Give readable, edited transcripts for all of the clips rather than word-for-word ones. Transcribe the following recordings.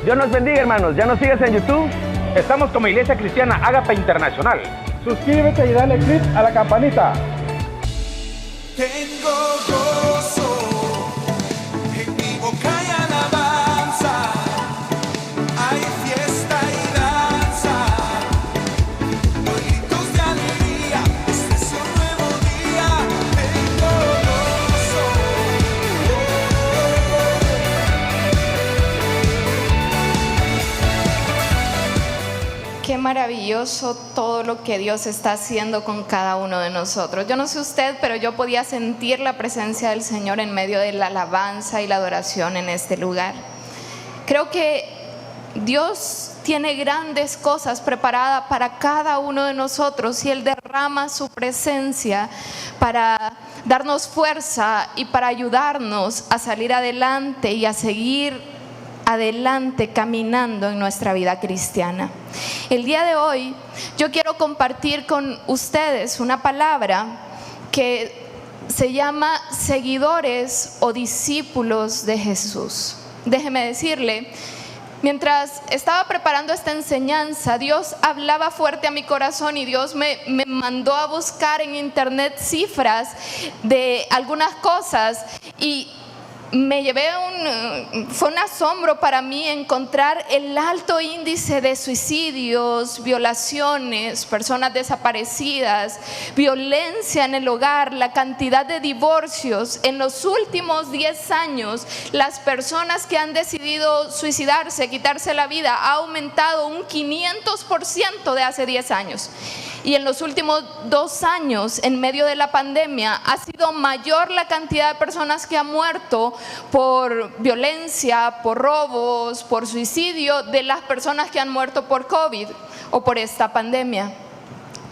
Dios nos bendiga, hermanos. ¿Ya nos sigues en YouTube? Estamos como Iglesia Cristiana Ágape Internacional. Suscríbete y dale click a la campanita. Tengo gozo en mi boca y alabanza. Hay fiesta y danza. Doy gritos de alegría. Este es un nuevo día. Tengo gozo. Qué maravilloso todo lo que Dios está haciendo con cada uno de nosotros. Yo no sé usted, pero yo podía sentir la presencia del Señor en medio de la alabanza y la adoración en este lugar. Creo que Dios tiene grandes cosas preparadas para cada uno de nosotros y Él derrama su presencia para darnos fuerza y para ayudarnos a salir adelante y a seguir adelante caminando en nuestra vida cristiana. El día de hoy yo quiero compartir con ustedes una palabra que se llama seguidores o discípulos de Jesús. Déjeme decirle, mientras estaba preparando esta enseñanza, Dios hablaba fuerte a mi corazón y Dios me mandó a buscar en internet cifras de algunas cosas y me llevé fue un asombro para mí encontrar el alto índice de suicidios, violaciones, personas desaparecidas, violencia en el hogar, la cantidad de divorcios. En los últimos 10 años, las personas que han decidido suicidarse, quitarse la vida, ha aumentado un 500% de hace 10 años. Y en los últimos 2 años, en medio de la pandemia, ha sido mayor la cantidad de personas que han muerto por violencia, por robos, por suicidio, de las personas que han muerto por COVID o por esta pandemia.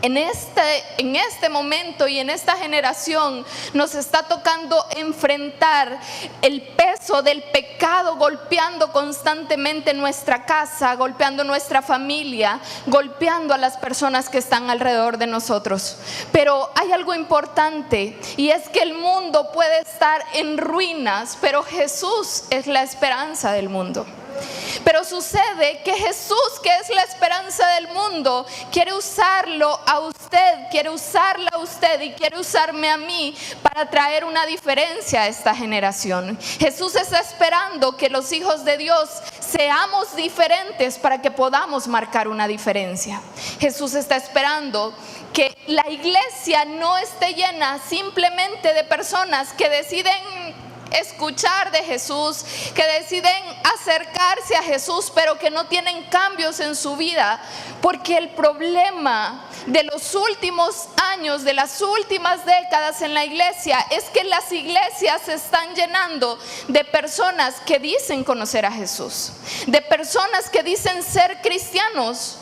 En este momento y en esta generación nos está tocando enfrentar el peso del pecado golpeando constantemente nuestra casa, golpeando nuestra familia, golpeando a las personas que están alrededor de nosotros. Pero hay algo importante y es que el mundo puede estar en ruinas, pero Jesús es la esperanza del mundo. Pero sucede que Jesús, que es la esperanza del mundo, quiere usarlo a usted, quiere usarla a usted y quiere usarme a mí para traer una diferencia a esta generación. Jesús está esperando que los hijos de Dios seamos diferentes para que podamos marcar una diferencia. Jesús está esperando que la iglesia no esté llena simplemente de personas que deciden escuchar de Jesús, que deciden acercarse a Jesús, pero que no tienen cambios en su vida, porque el problema de los últimos años, de las últimas décadas en la iglesia, es que las iglesias se están llenando de personas que dicen conocer a Jesús, de personas que dicen ser cristianos,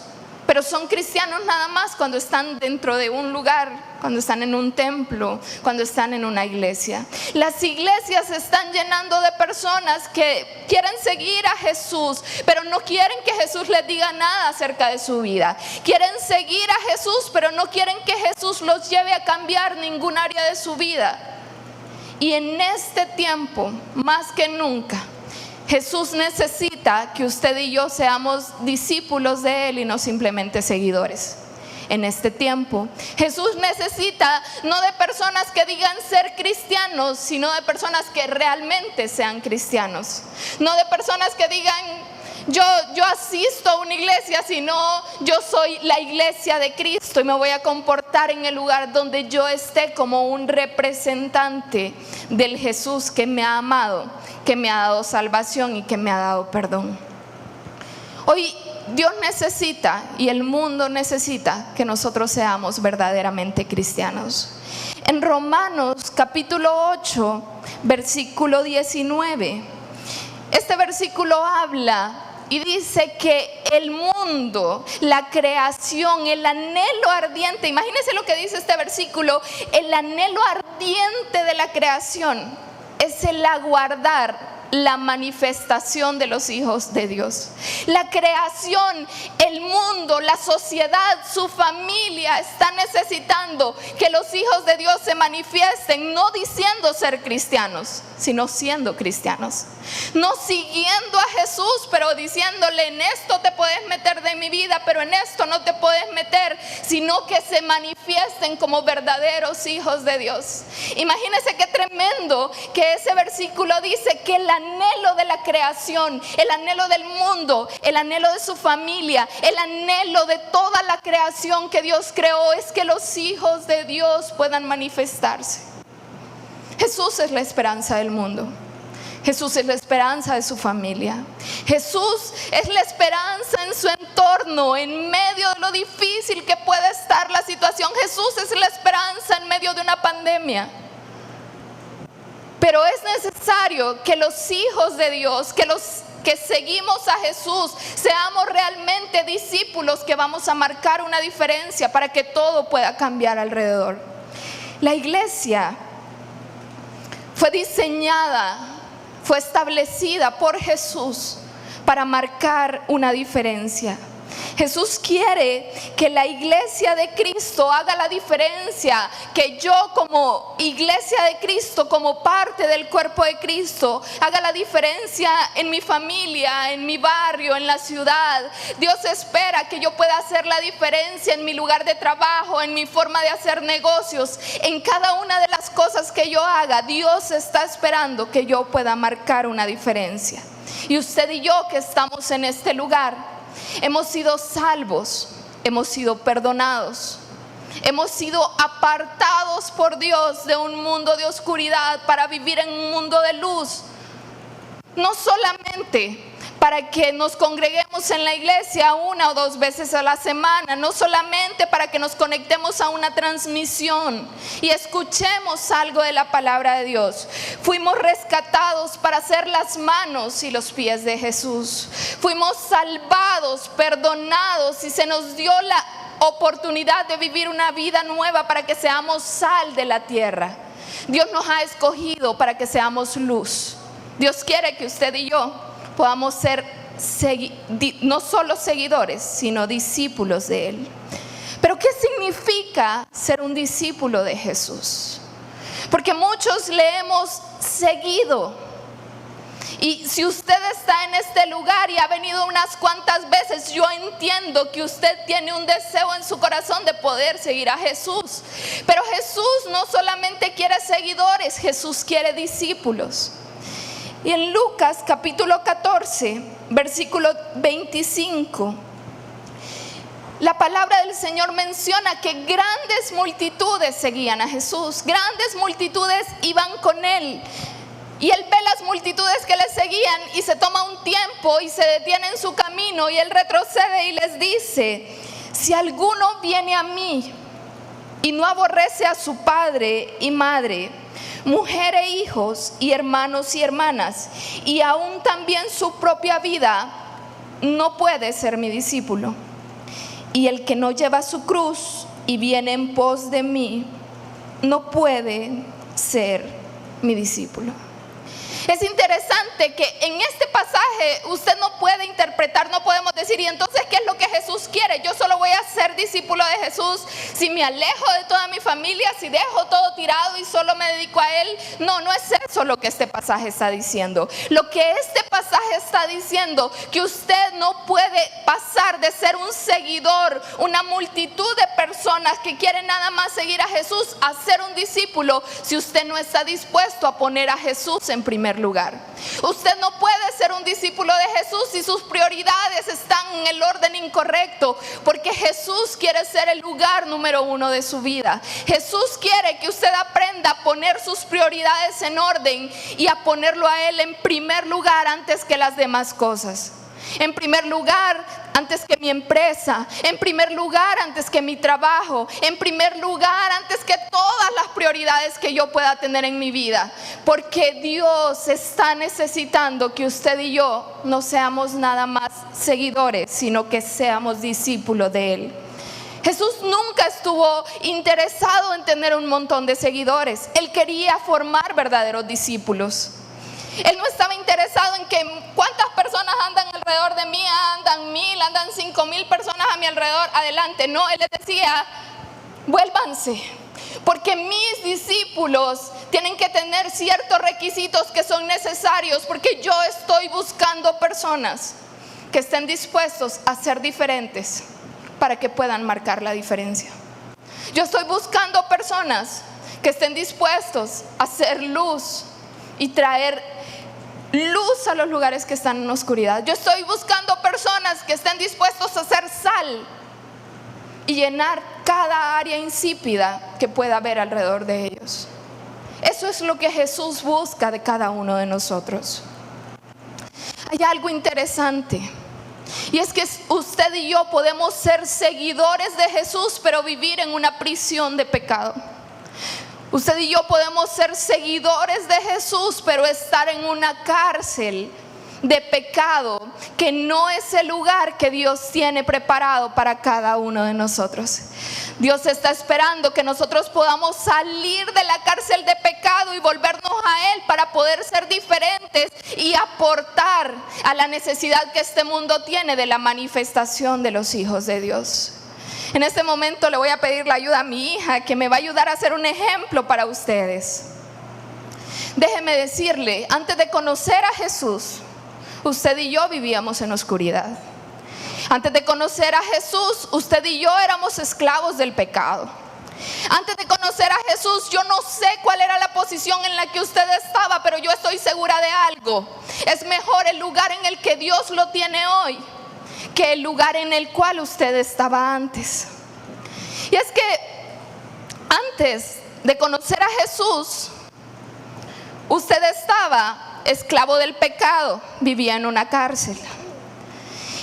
pero son cristianos nada más cuando están dentro de un lugar, cuando están en un templo, cuando están en una iglesia. Las iglesias se están llenando de personas que quieren seguir a Jesús, pero no quieren que Jesús les diga nada acerca de su vida. Quieren seguir a Jesús, pero no quieren que Jesús los lleve a cambiar ningún área de su vida. Y en este tiempo, más que nunca, Jesús necesita que usted y yo seamos discípulos de Él y no simplemente seguidores. En este tiempo, Jesús necesita no de personas que digan ser cristianos, sino de personas que realmente sean cristianos. No de personas que digan yo asisto a una iglesia, sino yo soy la iglesia de Cristo y me voy a comportar en el lugar donde yo esté como un representante del Jesús que me ha amado, que me ha dado salvación y que me ha dado perdón. Hoy Dios necesita y el mundo necesita que nosotros seamos verdaderamente cristianos. En Romanos capítulo 8, versículo 19, este versículo habla y dice que el mundo, la creación, el anhelo ardiente, imagínense lo que dice este versículo, el anhelo ardiente de la creación es el aguardar la manifestación de los hijos de Dios. La creación, el El mundo, la sociedad, su familia está necesitando que los hijos de Dios se manifiesten, no diciendo ser cristianos, sino siendo cristianos. No siguiendo a Jesús, pero diciéndole: en esto te puedes meter de mi vida, pero en esto no te puedes meter, sino que se manifiesten como verdaderos hijos de Dios. Imagínense qué tremendo que ese versículo dice que el anhelo de la creación, el anhelo del mundo, el anhelo de su familia, el anhelo de toda la creación que Dios creó es que los hijos de Dios puedan manifestarse. Jesús es la esperanza del mundo. Jesús es la esperanza de su familia. Jesús es la esperanza en su entorno, en medio de lo difícil que puede estar la situación. Jesús es la esperanza en medio de una pandemia. Pero es necesario que los hijos de Dios, que seguimos a Jesús, seamos realmente discípulos que vamos a marcar una diferencia para que todo pueda cambiar alrededor. La iglesia fue diseñada, fue establecida por Jesús para marcar una diferencia. Jesús quiere que la iglesia de Cristo haga la diferencia, que yo como iglesia de Cristo, como parte del cuerpo de Cristo, haga la diferencia en mi familia, en mi barrio, en la ciudad. Dios espera que yo pueda hacer la diferencia en mi lugar de trabajo, en mi forma de hacer negocios, en cada una de las cosas que yo haga. Dios está esperando que yo pueda marcar una diferencia. Y usted y yo que estamos en este lugar, hemos sido salvos, hemos sido perdonados, hemos sido apartados por Dios de un mundo de oscuridad para vivir en un mundo de luz. No solamente para que nos congreguemos en la iglesia 1 o 2 veces a la semana, no solamente para que nos conectemos a una transmisión y escuchemos algo de la palabra de Dios. Fuimos rescatados para ser las manos y los pies de Jesús. Fuimos salvados, perdonados y se nos dio la oportunidad de vivir una vida nueva para que seamos sal de la tierra. Dios nos ha escogido para que seamos luz. Dios quiere que usted y yo podamos ser no solo seguidores, sino discípulos de Él. Pero ¿qué significa ser un discípulo de Jesús? Porque muchos le hemos seguido. Y si usted está en este lugar y ha venido unas cuantas veces, yo entiendo que usted tiene un deseo en su corazón de poder seguir a Jesús. Pero Jesús no solamente quiere seguidores, Jesús quiere discípulos. Y en Lucas capítulo 14, versículo 25, la palabra del Señor menciona que grandes multitudes seguían a Jesús, grandes multitudes iban con Él. Y Él ve las multitudes que le seguían y se toma un tiempo y se detiene en su camino y Él retrocede y les dice: si alguno viene a mí y no aborrece a su padre y madre, mujer e hijos y hermanos y hermanas, y aún también su propia vida, no puede ser mi discípulo. Y el que no lleva su cruz y viene en pos de mí, no puede ser mi discípulo. Es interesante que en este pasaje usted no puede interpretar, no podemos decir: y entonces ¿qué es lo que Jesús quiere? Yo solo voy a ser discípulo de Jesús si me alejo de toda mi familia, si dejo todo tirado y solo me dedico a Él. No, no es eso lo que este pasaje está diciendo. Lo que este pasaje está diciendo, que usted no puede pasar de ser un seguidor, una multitud de personas que quieren nada más seguir a Jesús, a ser un discípulo si usted no está dispuesto a poner a Jesús en primer lugar. Usted no puede ser un discípulo de Jesús si sus prioridades están en el orden incorrecto, porque Jesús quiere ser el lugar número 1 de su vida. Jesús quiere que usted aprenda a poner sus prioridades en orden y a ponerlo a Él en primer lugar antes que las demás cosas. En primer lugar antes que mi empresa, en primer lugar antes que mi trabajo, en primer lugar antes que todas las prioridades que yo pueda tener en mi vida. Porque Dios está necesitando que usted y yo no seamos nada más seguidores, sino que seamos discípulos de Él. Jesús nunca estuvo interesado en tener un montón de seguidores. Él quería formar verdaderos discípulos. Él no estaba interesado en que cuántas personas personas andan alrededor de mí, andan 1000, andan 5000 personas a mi alrededor, adelante. No, Él les decía, vuélvanse, porque mis discípulos tienen que tener ciertos requisitos que son necesarios, porque yo estoy buscando personas que estén dispuestos a ser diferentes para que puedan marcar la diferencia. Yo estoy buscando personas que estén dispuestos a hacer luz y traer luz a los lugares que están en oscuridad. Yo estoy buscando personas que estén dispuestos a hacer sal y llenar cada área insípida que pueda haber alrededor de ellos. Eso es lo que Jesús busca de cada uno de nosotros. Hay algo interesante, y es que usted y yo podemos ser seguidores de Jesús, pero vivir en una prisión de pecado. Usted y yo podemos ser seguidores de Jesús, pero estar en una cárcel de pecado, que no es el lugar que Dios tiene preparado para cada uno de nosotros. Dios está esperando que nosotros podamos salir de la cárcel de pecado y volvernos a Él para poder ser diferentes y aportar a la necesidad que este mundo tiene de la manifestación de los hijos de Dios. En este momento le voy a pedir la ayuda a mi hija, que me va a ayudar a ser un ejemplo para ustedes. Déjeme decirle, antes de conocer a Jesús, usted y yo vivíamos en oscuridad. Antes de conocer a Jesús, usted y yo éramos esclavos del pecado. Antes de conocer a Jesús, yo no sé cuál era la posición en la que usted estaba, pero yo estoy segura de algo. Es mejor el lugar en el que Dios lo tiene hoy que el lugar en el cual usted estaba antes. Y es que antes de conocer a Jesús, usted estaba esclavo del pecado, vivía en una cárcel.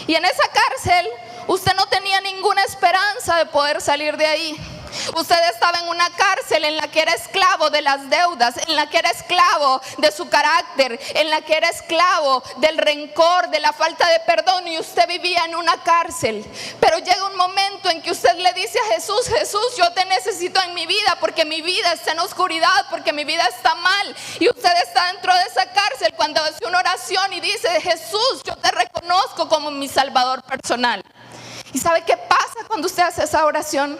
Y en esa cárcel usted no tenía ninguna esperanza de poder salir de ahí. Usted estaba en una cárcel en la que era esclavo de las deudas, en la que era esclavo de su carácter, en la que era esclavo del rencor, de la falta de perdón, y usted vivía en una cárcel. Pero llega un momento en que usted le dice a Jesús: Jesús, yo te necesito en mi vida, porque mi vida está en oscuridad, porque mi vida está mal. Y usted está dentro de esa cárcel cuando hace una oración y dice: Jesús, yo te reconozco como mi Salvador personal. ¿Y sabe qué pasa cuando usted hace esa oración?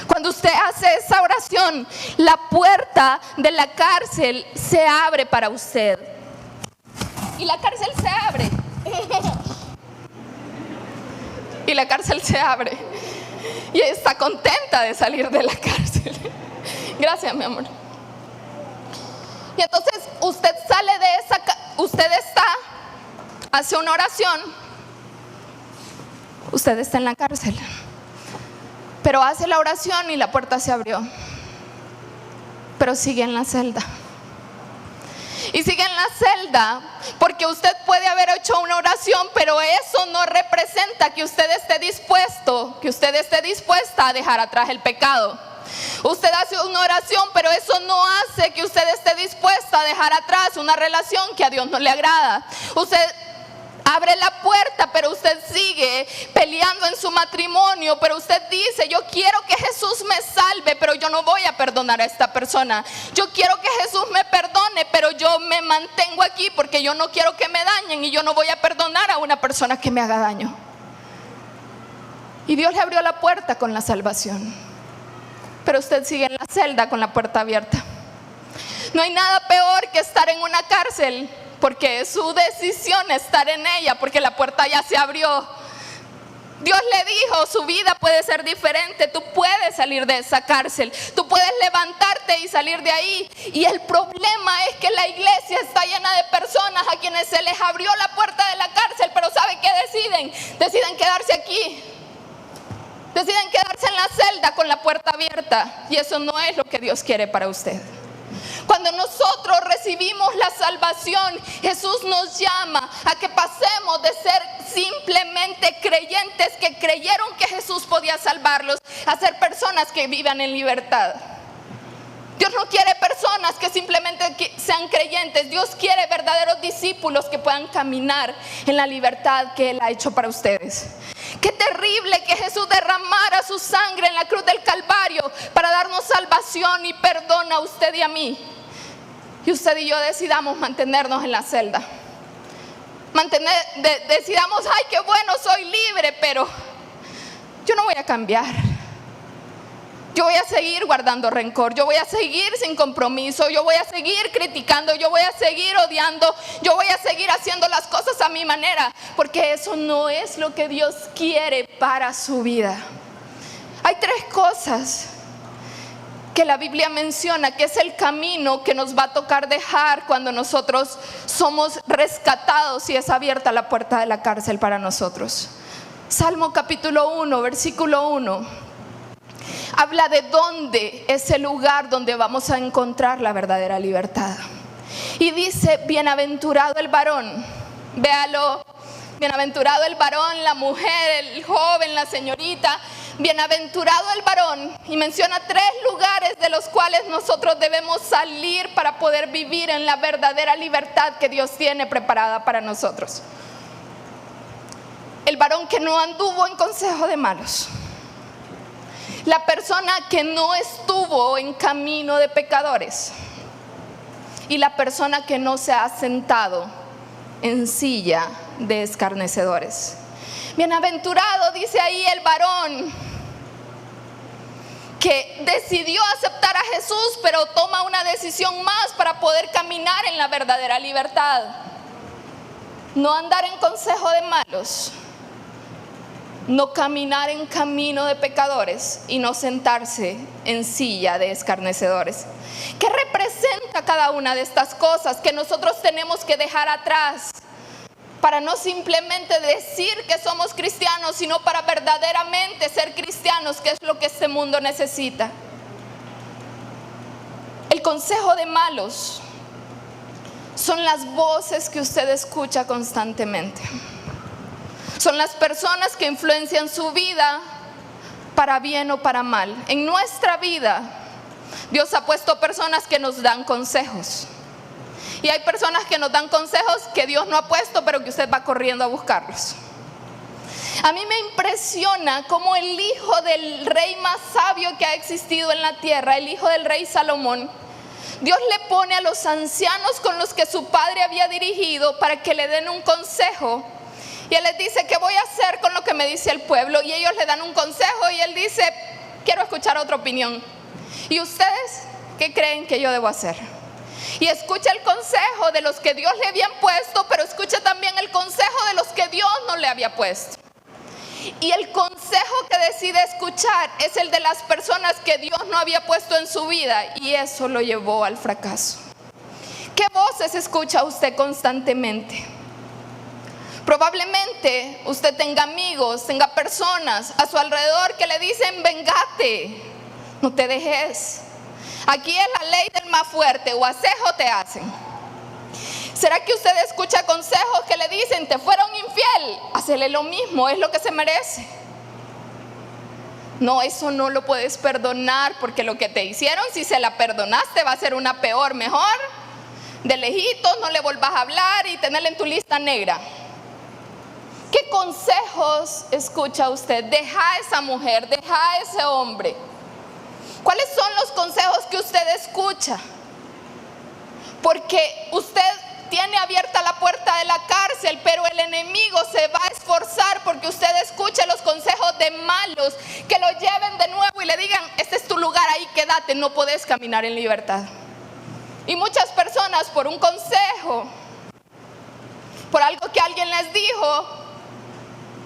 Cuando usted hace esa oración, la puerta de la cárcel se abre para usted. Y la cárcel se abre. Y la cárcel se abre. Y ella está contenta de salir de la cárcel. Gracias, mi amor. Y entonces usted sale de esa, usted está, hace una oración. Usted está en la cárcel. Pero hace la oración y la puerta se abrió. Pero sigue en la celda. Y sigue en la celda porque usted puede haber hecho una oración, pero eso no representa que usted esté dispuesta a dejar atrás el pecado. Usted hace una oración, pero eso no hace que usted esté dispuesta a dejar atrás una relación que a Dios no le agrada. Usted abre la puerta, pero usted sigue peleando en su matrimonio, pero usted dice: yo quiero que Jesús me salve, pero yo no voy a perdonar a esta persona. Yo quiero que Jesús me perdone, pero yo me mantengo aquí porque yo no quiero que me dañen, y yo no voy a perdonar a una persona que me haga daño. Y Dios le abrió la puerta con la salvación, pero usted sigue en la celda con la puerta abierta. No hay nada peor que estar en una cárcel, porque es su decisión estar en ella, porque la puerta ya se abrió. Dios le dijo: su vida puede ser diferente, tú puedes salir de esa cárcel, tú puedes levantarte y salir de ahí. Y el problema es que la iglesia está llena de personas a quienes se les abrió la puerta de la cárcel, pero ¿sabe qué deciden? Deciden quedarse aquí, deciden quedarse en la celda con la puerta abierta, y eso no es lo que Dios quiere para usted. Cuando nosotros recibimos la salvación, Jesús nos llama a que pasemos de ser simplemente creyentes que creyeron que Jesús podía salvarlos, a ser personas que vivan en libertad. Dios no quiere personas que simplemente sean creyentes. Dios quiere verdaderos discípulos que puedan caminar en la libertad que Él ha hecho para ustedes. Qué terrible que Jesús derramara su sangre en la cruz del Calvario para darnos salvación y perdón a usted y a mí. Y usted y yo decidamos mantenernos en la celda. decidamos, ay, qué bueno, soy libre, pero yo no voy a cambiar. Yo voy a seguir guardando rencor, yo voy a seguir sin compromiso, yo voy a seguir criticando, yo voy a seguir odiando, yo voy a seguir haciendo las cosas a mi manera, porque eso no es lo que Dios quiere para su vida. Hay 3 cosas que la Biblia menciona, que es el camino que nos va a tocar dejar cuando nosotros somos rescatados y es abierta la puerta de la cárcel para nosotros. Salmo capítulo 1, versículo 1. Habla de dónde es el lugar donde vamos a encontrar la verdadera libertad. Y dice, bienaventurado el varón, véalo, bienaventurado el varón, la mujer, el joven, la señorita, bienaventurado el varón. Y menciona 3 lugares de los cuales nosotros debemos salir para poder vivir en la verdadera libertad que Dios tiene preparada para nosotros. El varón que no anduvo en consejo de malos. La persona que no estuvo en camino de pecadores. Y la persona que no se ha sentado en silla de escarnecedores. Bienaventurado, dice ahí, el varón que decidió aceptar a Jesús, pero toma una decisión más para poder caminar en la verdadera libertad. No andar en consejo de malos. No caminar en camino de pecadores y no sentarse en silla de escarnecedores. ¿Qué representa cada una de estas cosas que nosotros tenemos que dejar atrás para no simplemente decir que somos cristianos, sino para verdaderamente ser cristianos, que es lo que este mundo necesita? El consejo de malos son las voces que usted escucha constantemente. Son las personas que influencian su vida para bien o para mal. En nuestra vida, Dios ha puesto personas que nos dan consejos. Y hay personas que nos dan consejos que Dios no ha puesto, pero que usted va corriendo a buscarlos. A mí me impresiona cómo el hijo del rey más sabio que ha existido en la tierra, el hijo del rey Salomón, Dios le pone a los ancianos con los que su padre había dirigido para que le den un consejo. Y él les dice, ¿qué voy a hacer con lo que me dice el pueblo? Y ellos le dan un consejo y él dice, quiero escuchar otra opinión. ¿Y ustedes qué creen que yo debo hacer? Y escucha el consejo de los que Dios le habían puesto, pero escucha también el consejo de los que Dios no le había puesto. Y el consejo que decide escuchar es el de las personas que Dios no había puesto en su vida, y eso lo llevó al fracaso. ¿Qué voces escucha usted constantemente? Probablemente usted tenga amigos, tenga personas a su alrededor que le dicen, vengate, no te dejes. Aquí es la ley del más fuerte, o haces o te hacen. ¿Será que usted escucha consejos que le dicen, te fueron infiel? Hacele lo mismo, es lo que se merece. No, eso no lo puedes perdonar, porque lo que te hicieron, si se la perdonaste, va a ser una peor, mejor. De lejitos, no le volvás a hablar y tenerla en tu lista negra. ¿Qué consejos escucha usted? Deja a esa mujer, deja a ese hombre. ¿Cuáles son los consejos que usted escucha? Porque usted tiene abierta la puerta de la cárcel, pero el enemigo se va a esforzar porque usted escuche los consejos de malos que lo lleven de nuevo y le digan, este es tu lugar, ahí quédate, no podés caminar en libertad. Y muchas personas por un consejo, por algo que alguien les dijo,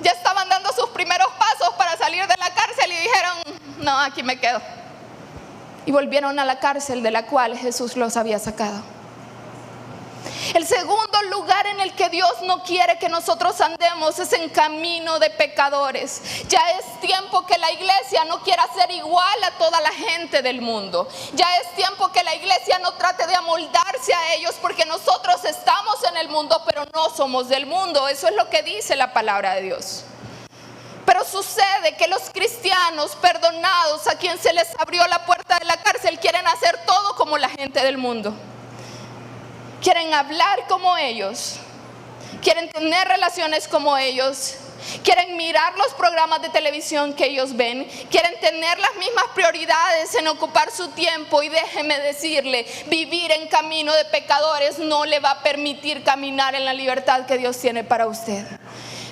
ya estaban dando sus primeros pasos para salir de la cárcel y dijeron, no, aquí me quedo. Y volvieron a la cárcel de la cual Jesús los había sacado. El segundo lugar en el que Dios no quiere que nosotros andemos es en camino de pecadores. Ya es tiempo que la iglesia no quiera ser igual a toda la gente del mundo. Ya es tiempo que la iglesia no trate de amoldarse a ellos, porque nosotros estamos en el mundo, pero no somos del mundo. Eso es lo que dice la palabra de Dios. Pero sucede que los cristianos perdonados, a quien se les abrió la puerta de la cárcel, quieren hacer todo como la gente del mundo. Quieren hablar como ellos, quieren tener relaciones como ellos, quieren mirar los programas de televisión que ellos ven, quieren tener las mismas prioridades en ocupar su tiempo. Y déjeme decirle, vivir en camino de pecadores no le va a permitir caminar en la libertad que Dios tiene para usted.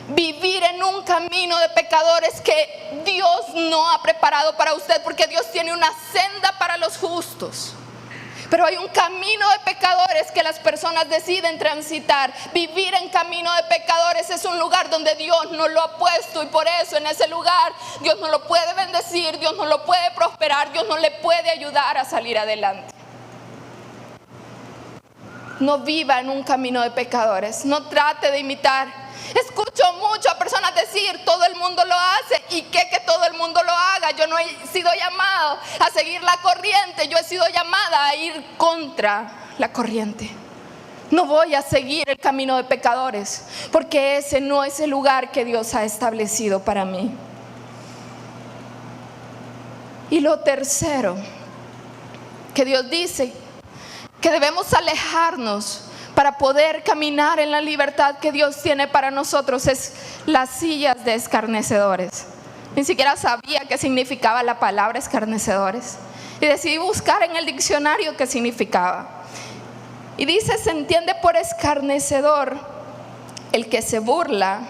Vivir en un camino de pecadores que Dios no ha preparado para usted, porque Dios tiene una senda para los justos. Pero hay un camino de pecadores que las personas deciden transitar. Vivir en camino de pecadores es un lugar donde Dios no lo ha puesto, y por eso en ese lugar Dios no lo puede bendecir, Dios no lo puede prosperar, Dios no le puede ayudar a salir adelante. No viva en un camino de pecadores, no trate de imitar. Escucho mucho a personas decir, todo el mundo lo hace. ¿Y qué que todo el mundo lo haga? Yo no he sido llamado a seguir la corriente, yo he sido llamada a ir contra la corriente. No voy a seguir el camino de pecadores, porque ese no es el lugar que Dios ha establecido para mí. Y lo tercero que Dios dice, que debemos alejarnos para poder caminar en la libertad que Dios tiene para nosotros, es las sillas de escarnecedores. Ni siquiera sabía qué significaba la palabra escarnecedores, y decidí buscar en el diccionario qué significaba. Y dice, se entiende por escarnecedor el que se burla,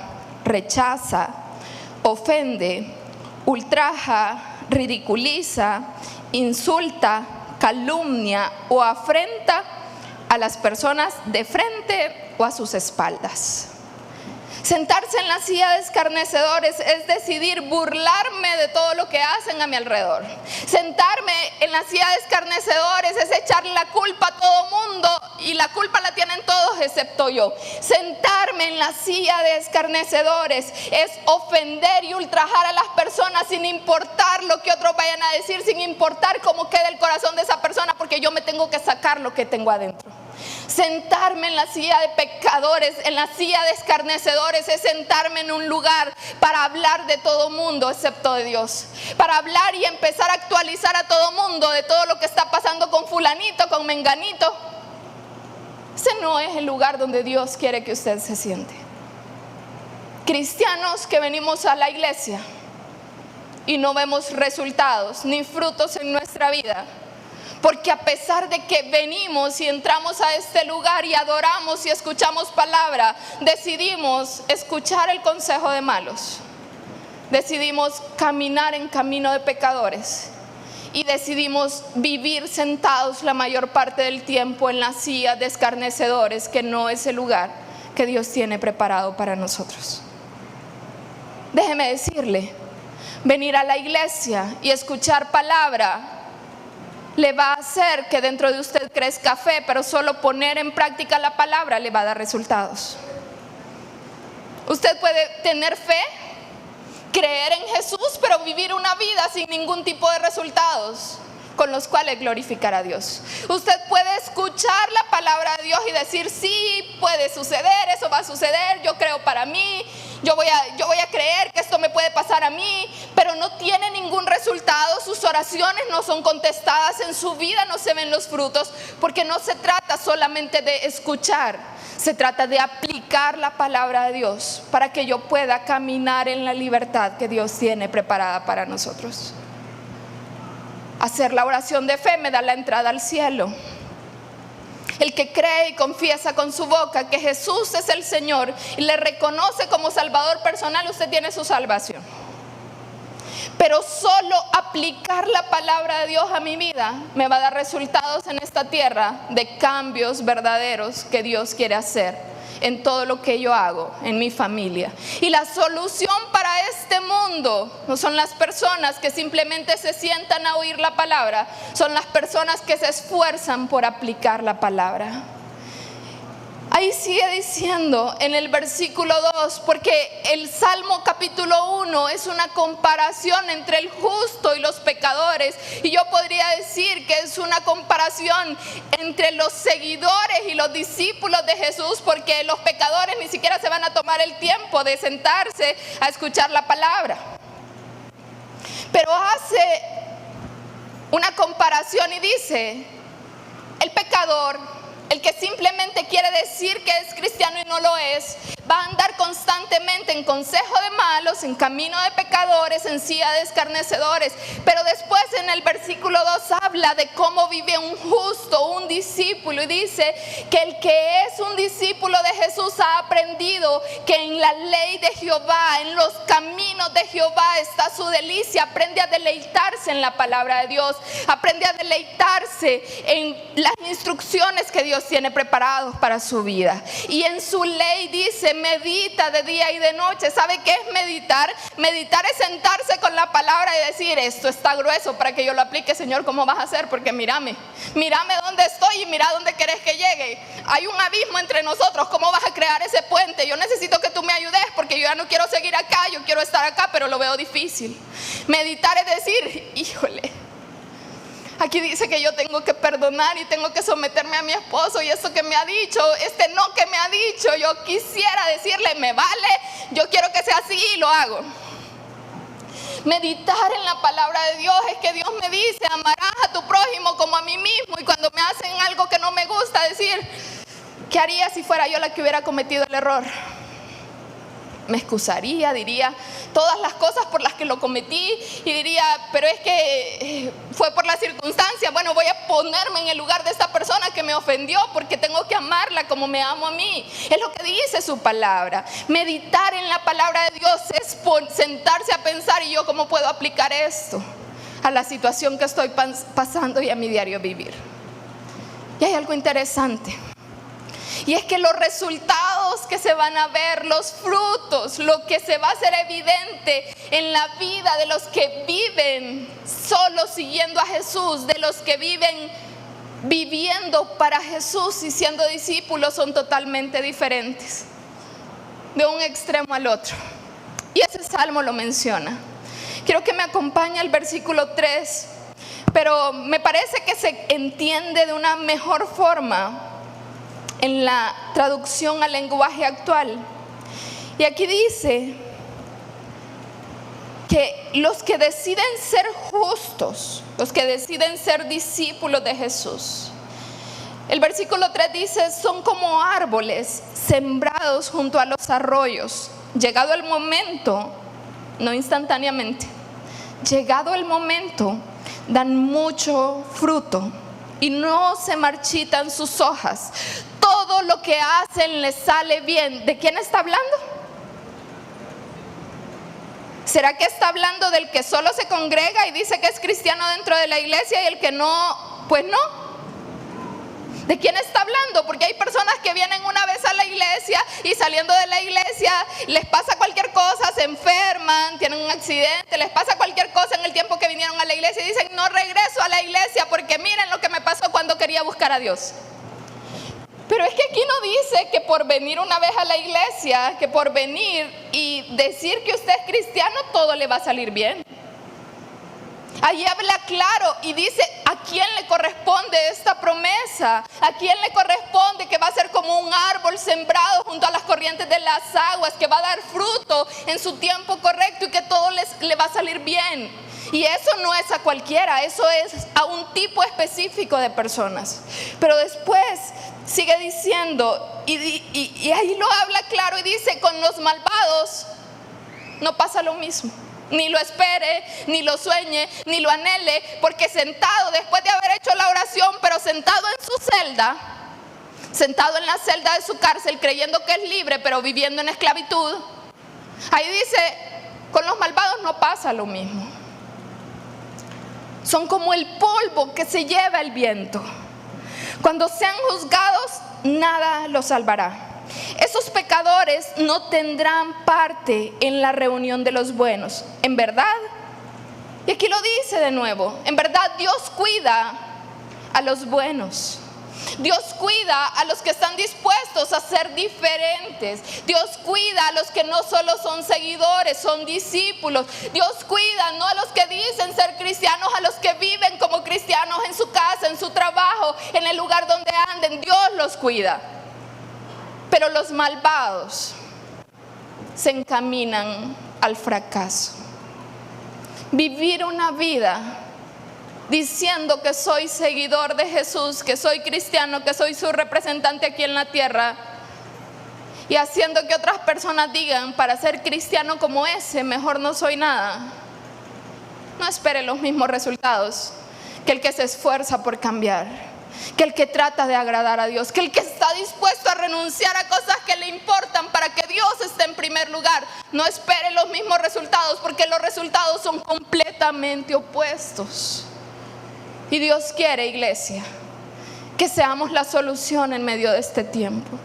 rechaza, ofende, ultraja, ridiculiza, insulta, calumnia o afrenta a las personas de frente o a sus espaldas. Sentarse en la silla de escarnecedores es decidir burlarme de todo lo que hacen a mi alrededor. Sentarme en la silla de escarnecedores es echarle la culpa a todo mundo, y la culpa la tienen todos excepto yo. Sentarme en la silla de escarnecedores es ofender y ultrajar a las personas sin importar lo que otros vayan a decir, sin importar cómo quede el corazón de esa persona, porque yo me tengo que sacar lo que tengo adentro. Sentarme en la silla de pecadores, en la silla de escarnecedores, es sentarme en un lugar para hablar de todo mundo excepto de Dios, para hablar y empezar a actualizar a todo mundo de todo lo que está pasando con fulanito, con menganito. Ese no es el lugar donde Dios quiere que usted se siente. Cristianos que venimos a la iglesia y no vemos resultados ni frutos en nuestra vida, porque a pesar de que venimos y entramos a este lugar y adoramos y escuchamos palabra, decidimos escuchar el consejo de malos, decidimos caminar en camino de pecadores, y decidimos vivir sentados la mayor parte del tiempo en la silla de escarnecedores, que no es el lugar que Dios tiene preparado para nosotros. Déjeme decirle, venir a la iglesia y escuchar palabra le va a hacer que dentro de usted crezca fe, pero solo poner en práctica la palabra le va a dar resultados. Usted puede tener fe, creer en Jesús, pero vivir una vida sin ningún tipo de resultados con los cuales glorificar a Dios. Usted puede escuchar la palabra de Dios y decir, sí, puede suceder, eso va a suceder, yo creo para mí, yo voy a creer que esto me puede pasar a mí, pero no tiene ningún resultado, sus oraciones no son contestadas, en su vida no se ven los frutos, porque no se trata solamente de escuchar, se trata de aplicar la palabra de Dios para que yo pueda caminar en la libertad que Dios tiene preparada para nosotros. Hacer la oración de fe me da la entrada al cielo. El que cree y confiesa con su boca que Jesús es el Señor y le reconoce como Salvador personal, usted tiene su salvación. Pero solo aplicar la palabra de Dios a mi vida me va a dar resultados en esta tierra de cambios verdaderos que Dios quiere hacer en todo lo que yo hago, en mi familia. Y la solución para este mundo no son las personas que simplemente se sientan a oír la palabra, son las personas que se esfuerzan por aplicar la palabra. Ahí sigue diciendo en el versículo 2, porque el Salmo capítulo 1 es una comparación entre el justo y los pecadores, y yo podría decir que es una comparación entre los seguidores y los discípulos de Jesús, porque los pecadores ni siquiera se van a tomar el tiempo de sentarse a escuchar la palabra. Pero hace una comparación y dice, el pecador, el que simplemente quiere decir que es cristiano y no lo es, va a andar constantemente en consejo de malos, en camino de pecadores, en silla de escarnecedores. Pero después en el versículo 2 habla de cómo vive un justo, un discípulo, y dice que el que es un discípulo de Jesús ha aprendido que en la ley de Jehová, en los caminos de Jehová está su delicia. Aprende a deleitarse en la palabra de Dios, aprende a deleitarse en las instrucciones que Dios tiene preparados para su vida. Y en su ley dice, medita de día y de noche. ¿Sabe qué es meditar? Meditar es sentarse con la palabra y decir, esto está grueso para que yo lo aplique, Señor, ¿cómo vas a hacer? Porque mírame dónde estoy y mira dónde querés que llegue. Hay un abismo entre nosotros, ¿cómo vas a crear ese puente? Yo necesito que tú me ayudes porque yo ya no quiero seguir acá, yo quiero estar acá, pero lo veo difícil. Meditar es decir, híjole, aquí dice que yo tengo que perdonar y tengo que someterme a mi esposo, y esto que me ha dicho, este no que me ha dicho, yo quisiera decirle, me vale, yo quiero que sea así y lo hago. Meditar en la palabra de Dios es que Dios me dice, amarás a tu prójimo como a mí mismo, y cuando me hacen algo que no me gusta, decir, ¿qué haría si fuera yo la que hubiera cometido el error? Me excusaría, diría todas las cosas por las que lo cometí y diría, pero es que fue por la circunstancia. Bueno, voy a ponerme en el lugar de esta persona que me ofendió porque tengo que amarla como me amo a mí. Es lo que dice su palabra. Meditar en la palabra de Dios es sentarse a pensar, ¿y yo cómo puedo aplicar esto a la situación que estoy pasando y a mi diario vivir? Y hay algo interesante. Y es que los resultados que se van a ver, los frutos, lo que se va a hacer evidente en la vida de los que viven solo siguiendo a Jesús, de los que viven viviendo para Jesús y siendo discípulos, son totalmente diferentes, de un extremo al otro. Y ese salmo lo menciona. Quiero que me acompañe al versículo 3, pero me parece que se entiende de una mejor forma en la traducción al lenguaje actual. Y aquí dice que los que deciden ser justos, los que deciden ser discípulos de Jesús, el versículo 3 dice, son como árboles sembrados junto a los arroyos. Llegado el momento, no instantáneamente, llegado el momento, dan mucho fruto y no se marchitan sus hojas. Todo lo que hacen les sale bien. ¿De quién está hablando? ¿Será que está hablando del que solo se congrega y dice que es cristiano dentro de la iglesia y el que no? Pues no. ¿De quién está hablando? Porque hay personas que vienen una vez a la iglesia y saliendo de la iglesia les pasa cualquier cosa, se enferman, tienen un accidente, les pasa cualquier cosa en el tiempo que vinieron a la iglesia y dicen, no regreso a la iglesia porque miren lo que me pasó cuando quería buscar a Dios. Pero es que aquí no dice que por venir una vez a la iglesia, que por venir y decir que usted es cristiano, todo le va a salir bien. Ahí habla claro y dice a quién le corresponde esta promesa, a quién le corresponde que va a ser como un árbol sembrado junto a las corrientes de las aguas, que va a dar fruto en su tiempo correcto y que todo le va a salir bien. Y eso no es a cualquiera, eso es a un tipo específico de personas. Pero después sigue diciendo, y ahí lo habla claro y dice, con los malvados no pasa lo mismo. Ni lo espere, ni lo sueñe, ni lo anhele, porque sentado después de haber hecho la oración, pero sentado en su celda, sentado en la celda de su cárcel, creyendo que es libre, pero viviendo en esclavitud, ahí dice, con los malvados no pasa lo mismo. Son como el polvo que se lleva el viento. Cuando sean juzgados, nada los salvará. Esos pecadores no tendrán parte en la reunión de los buenos. En verdad, y aquí lo dice de nuevo, en verdad Dios cuida a los buenos. Dios cuida a los que están dispuestos a ser diferentes. Dios cuida a los que no solo son seguidores, son discípulos. Dios cuida no a los que dicen ser cristianos, a los que viven como cristianos en su casa, en su trabajo, en el lugar donde anden. Dios los cuida. Pero los malvados se encaminan al fracaso. Vivir una vida diciendo que soy seguidor de Jesús, que soy cristiano, que soy su representante aquí en la tierra, y haciendo que otras personas digan, para ser cristiano como ese, mejor no soy nada. No espere los mismos resultados que el que se esfuerza por cambiar, que el que trata de agradar a Dios, que el que está dispuesto a renunciar a cosas que le importan para que Dios esté en primer lugar. No espere los mismos resultados, porque los resultados son completamente opuestos. Y Dios quiere, iglesia, que seamos la solución en medio de este tiempo,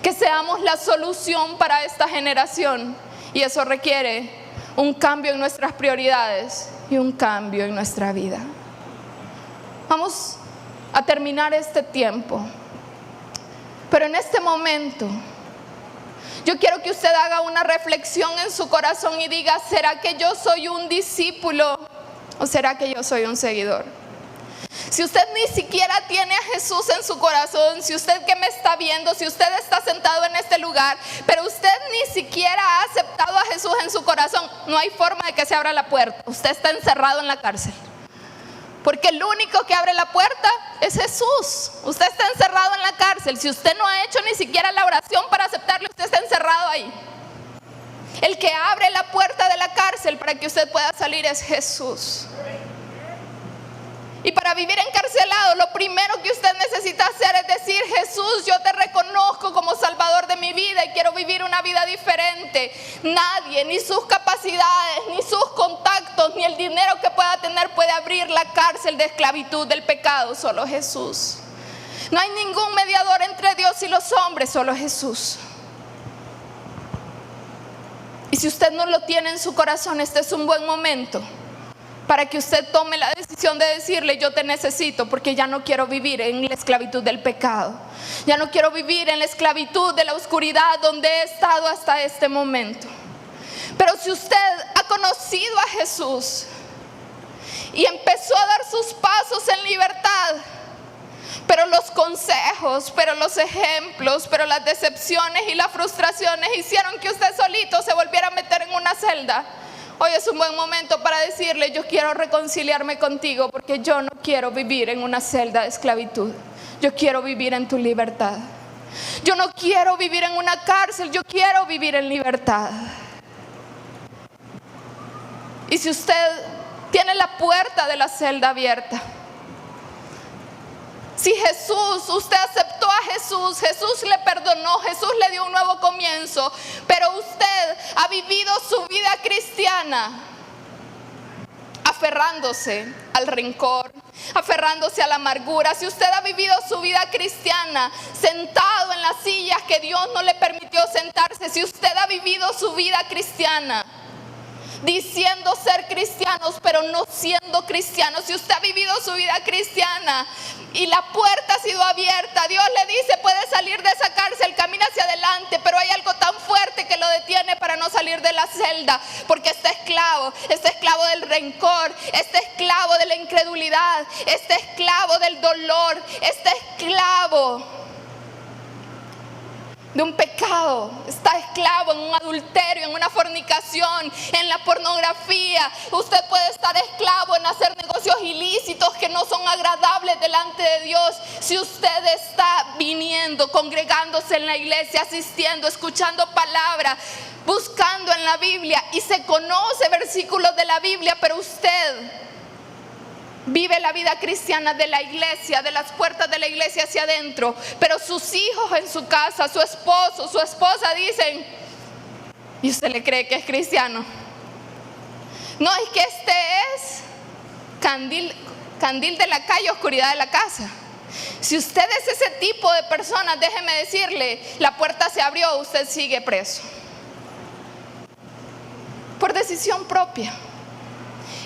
que seamos la solución para esta generación. Y eso requiere un cambio en nuestras prioridades y un cambio en nuestra vida. Vamos a terminar este tiempo, pero en este momento yo quiero que usted haga una reflexión en su corazón y diga, ¿será que yo soy un discípulo o será que yo soy un seguidor? Si usted ni siquiera tiene a Jesús en su corazón, si usted que me está viendo, si usted está sentado en este lugar, pero usted ni siquiera ha aceptado a Jesús en su corazón, no hay forma de que se abra la puerta. Usted está encerrado en la cárcel, porque el único que abre la puerta es Jesús. Usted está encerrado en la cárcel. Si usted no ha hecho ni siquiera la oración para aceptarle, usted está encerrado ahí. El que abre la puerta de la cárcel para que usted pueda salir es Jesús. Y para vivir encarcelado, lo primero que usted necesita hacer es decir, Jesús, yo te reconozco como Salvador de mi vida y quiero vivir una vida diferente. Nadie, ni sus capacidades, ni sus contactos, ni el dinero que pueda tener puede abrir la cárcel de esclavitud del pecado, solo Jesús. No hay ningún mediador entre Dios y los hombres, solo Jesús. Y si usted no lo tiene en su corazón, este es un buen momento para que usted tome la decisión de decirle, yo te necesito, porque ya no quiero vivir en la esclavitud del pecado. Ya no quiero vivir en la esclavitud de la oscuridad donde he estado hasta este momento. Pero si usted ha conocido a Jesús y empezó a dar sus pasos en libertad, pero los consejos, pero los ejemplos, pero las decepciones y las frustraciones hicieron que usted solito se volviera a meter en una celda, hoy es un buen momento para decirle, yo quiero reconciliarme contigo porque yo no quiero vivir en una celda de esclavitud. Yo quiero vivir en tu libertad. Yo no quiero vivir en una cárcel, yo quiero vivir en libertad. Y si usted tiene la puerta de la celda abierta, si Jesús, usted aceptó a Jesús, Jesús le perdonó, Jesús le dio un nuevo comienzo, pero usted ha vivido su vida cristiana aferrándose al rencor, aferrándose a la amargura. Si usted ha vivido su vida cristiana sentado en las sillas que Dios no le permitió sentarse, si usted ha vivido su vida cristiana diciendo ser cristianos pero no siendo cristianos, si usted ha vivido su vida cristiana y la puerta ha sido abierta, Dios le dice, puede salir de esa cárcel, camina hacia adelante, pero hay algo tan fuerte que lo detiene para no salir de la celda, porque está esclavo del rencor, está esclavo de la incredulidad, está esclavo del dolor, está esclavo de un pecado, está esclavo en un adulterio, en una fornicación, en la pornografía. Usted puede estar esclavo en hacer negocios ilícitos que no son agradables delante de Dios. Si usted está viniendo, congregándose en la iglesia, asistiendo, escuchando palabra, buscando en la Biblia y se conoce versículos de la Biblia, pero usted vive la vida cristiana de la iglesia, de las puertas de la iglesia hacia adentro, pero sus hijos en su casa, su esposo, su esposa dicen, ¿y usted le cree que es cristiano? No, es que este es candil de la calle, oscuridad de la casa. Si usted es ese tipo de persona, déjeme decirle, la puerta se abrió, usted sigue preso por decisión propia.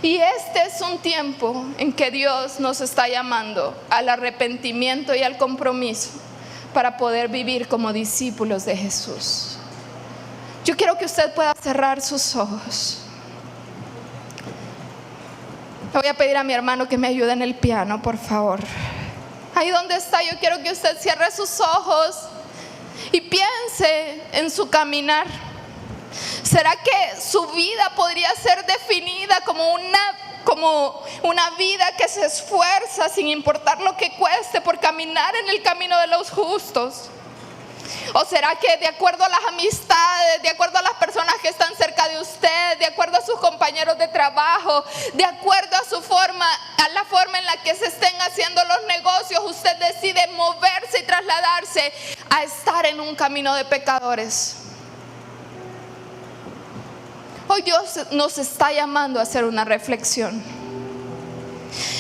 Y este es un tiempo en que Dios nos está llamando al arrepentimiento y al compromiso para poder vivir como discípulos de Jesús. Yo quiero que usted pueda cerrar sus ojos. Le voy a pedir a mi hermano que me ayude en el piano, por favor. Ahí donde está, yo quiero que usted cierre sus ojos y piense en su caminar. ¿Será que su vida podría ser definida como una vida que se esfuerza sin importar lo que cueste por caminar en el camino de los justos? ¿O será que de acuerdo a las amistades, de acuerdo a las personas que están cerca de usted, de acuerdo a sus compañeros de trabajo, de acuerdo a su forma, a la forma en la que se estén haciendo los negocios, usted decide moverse y trasladarse a estar en un camino de pecadores? Hoy Dios nos está llamando a hacer una reflexión.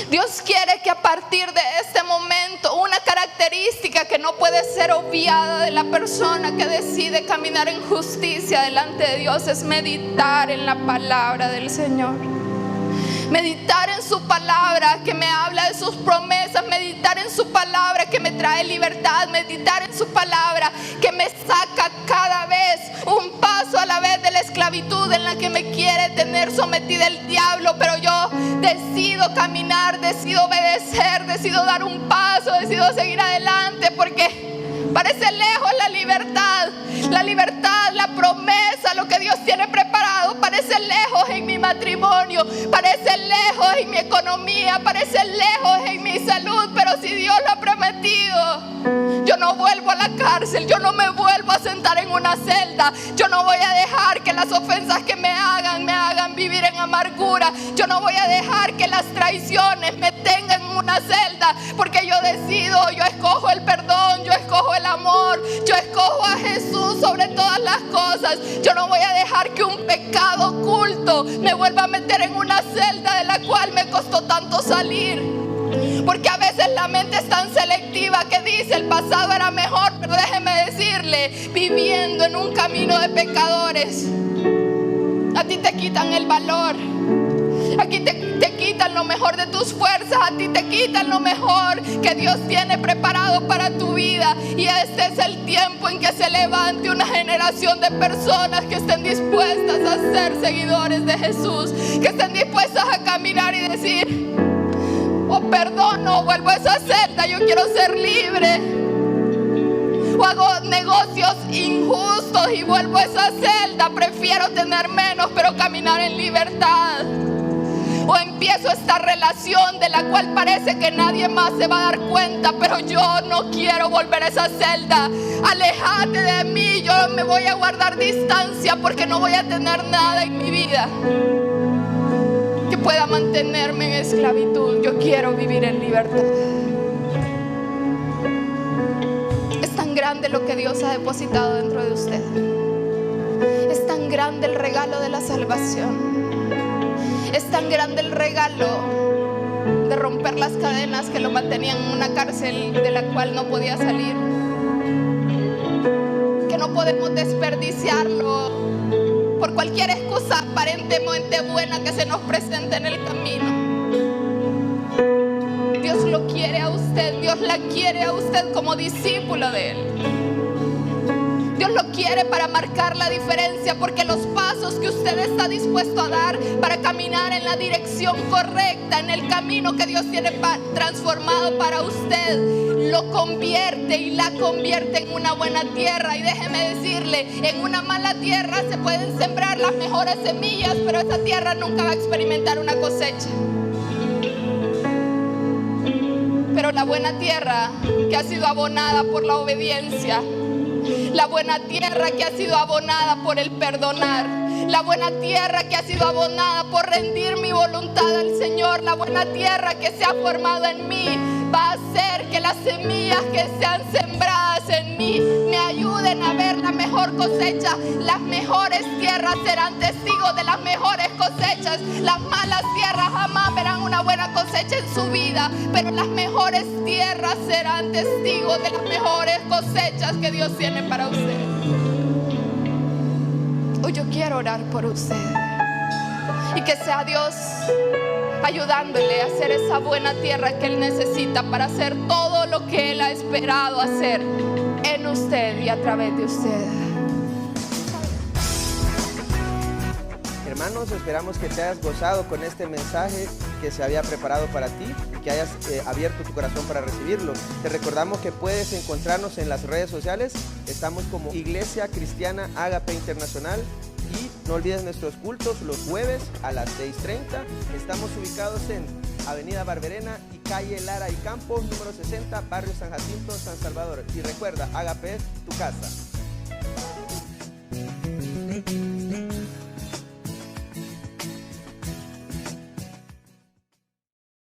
Dios quiere que a partir de este momento, una característica que no puede ser obviada de la persona que decide caminar en justicia delante de Dios es meditar en la palabra del Señor. Meditar en su palabra que me habla de sus promesas, meditar en su palabra que me trae libertad, meditar en su palabra que me saca cada vez un paso a la vez de la esclavitud en la que me quiere tener sometida el diablo, pero yo decido caminar, decido obedecer, decido dar un paso, decido seguir adelante, porque parece lejos la libertad, la promesa, lo que Dios tiene preparado, parece lejos en mi matrimonio, parece lejos en mi economía, parece lejos en mi salud, pero si Dios lo ha prometido, yo no vuelvo a la cárcel, yo no me vuelvo a sentar en una celda, yo no voy a dejar que las ofensas que me hagan vivir en amargura, yo no voy a dejar que las traiciones me tengan en una celda, porque yo decido, yo escojo el perdón, yo escojo el amor, yo escojo a Jesús sobre todas las cosas. Yo no voy a dejar que un pecado oculto me vuelva a meter en una celda de la cual me costó tanto salir, porque a veces la mente es tan selectiva que dice el pasado era mejor, pero déjeme decirle, viviendo en un camino de pecadores, a ti te quitan el valor, aquí te quitan lo mejor de tus fuerzas, a ti te quitan lo mejor que Dios tiene preparado para tu vida. Y este es el tiempo en que se levante una generación de personas que estén dispuestas a ser seguidores de Jesús, que estén dispuestas a caminar y decir: oh, perdono, vuelvo a esa celda, yo quiero ser libre. O hago negocios injustos y vuelvo a esa celda, prefiero tener menos pero caminar en libertad. O empiezo esta relación de la cual parece que nadie más se va a dar cuenta, pero yo no quiero volver a esa celda. Aléjate de mí, yo me voy a guardar distancia porque no voy a tener nada en mi vida que pueda mantenerme en esclavitud. Yo quiero vivir en libertad. Es tan grande lo que Dios ha depositado dentro de usted. Es tan grande el regalo de la salvación. Es tan grande el regalo de romper las cadenas que lo mantenían en una cárcel de la cual no podía salir, que no podemos desperdiciarlo por cualquier excusa aparentemente buena que se nos presente en el camino. Dios lo quiere a usted, Dios la quiere a usted como discípulo de Él. Dios lo quiere para marcar la diferencia, porque los pasos que usted está dispuesto a dar para caminar en la dirección correcta, en el camino que Dios tiene transformado para usted, lo convierte y la convierte en una buena tierra. Y déjeme decirle, en una mala tierra se pueden sembrar las mejores semillas, pero esa tierra nunca va a experimentar una cosecha. Pero la buena tierra que ha sido abonada por la obediencia, la buena tierra que ha sido abonada por el perdonar, la buena tierra que ha sido abonada por rendir mi voluntad al Señor, la buena tierra que se ha formado en mí, va a hacer que las semillas que sean sembradas en mí me ayuden a ver la mejor cosecha. Las mejores tierras serán testigos de las mejores cosechas. Las malas tierras jamás verán una buena cosecha en su vida, pero las mejores tierras serán testigos de las mejores cosechas que Dios tiene para usted. Hoy yo quiero orar por usted y que sea Dios ayudándole a hacer esa buena tierra que Él necesita para hacer todo lo que Él ha esperado hacer en usted y a través de usted. Hermanos, esperamos que te hayas gozado con este mensaje que se había preparado para ti, que hayas abierto tu corazón para recibirlo. Te recordamos que puedes encontrarnos en las redes sociales. Estamos como Iglesia Cristiana Ágape Internacional. Y no olvides nuestros cultos los jueves a las 6:30. Estamos ubicados en Avenida Barberena y calle Lara y Campos, número 60, barrio San Jacinto, San Salvador. Y recuerda, Agape es tu casa.